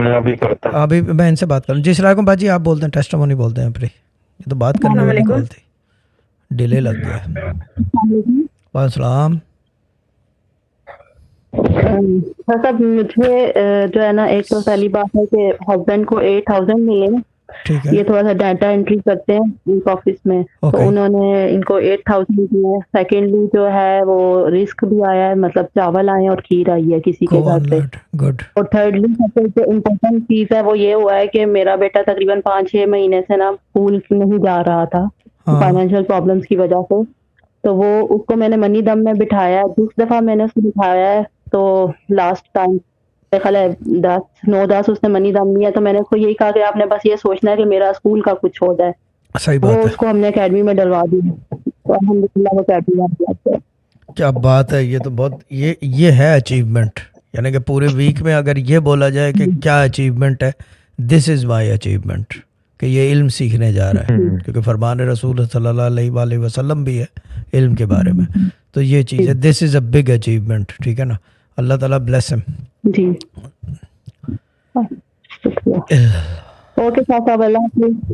میں ابھی کرتا ہوں. ابھی میں ان سے بات کروں. جی السلام علیکم باجی, آپ بولتے ہیں ٹیسٹیمونی بولتے ہیں پھر یہ تو بات کرنے والی کال تھی, ڈیلے لگ گیا. وعلیکم السلام. صاحب مجھے جو ہے نا, ایک تو پہلی بات ہے کہ ہسبینڈ کو 8,000 ملے, ٹھیک ہے, یہ تھوڑا سا ڈیٹا انٹری کرتے ہیں آفس میں, تو اوکے, انہوں نے ان کو 8,000 دیا ہے. سیکنڈلی جو ہے وہ رسک بھی آیا ہے, مطلب چاول آئے اور کھیر آئی ہے کسی کے گو گھر آن پہ. لیٹ, گڈ. اور تھرڈلی سب سے جو امپورٹنٹ چیز ہے وہ یہ ہوا ہے کہ میرا بیٹا تقریباً 5-6 مہینے سے نا اسکول نہیں جا رہا تھا ہاں فائنینشیل پرابلمس کی وجہ سے. تو وہ اس کو میں نے منی دم میں بٹھایا ہے, جس دفعہ میں نے اس کو بٹھایا ہے تو لاسٹ ٹائم خیال ہے 9-10 اس نے منی دم لیا, تو میں نے اس کو یہی کہا کہ آپ نے بس یہ سوچنا ہے کہ میرا اسکول کا کچھ ہو جائے. صحیح وہ بات ہے. اس کو ہم نے اکیڈمی میں ڈلوا دی, تو الحمدللہ وہ اکیڈمی میں جاتا ہے. کیا بات ہے, یہ تو بہت یہ ہے اچیومنٹ. یعنی کہ پورے ویک میں اگر یہ بولا جائے کہ کیا اچیومنٹ ہے, دس از مائی اچیومنٹ, کہ یہ علم سیکھنے جا رہا ہے, کیونکہ فرمان رسول صلی اللہ علیہ وآلہ وسلم بھی ہے علم کے بارے میں. تو یہ چیز ہے, دس از اے بگ اچیومنٹ. ٹھیک ہے نا, اللہ تعالیٰ بلیس ہم. جی شکریہ. اوکے صاحب, اللہ حافظ.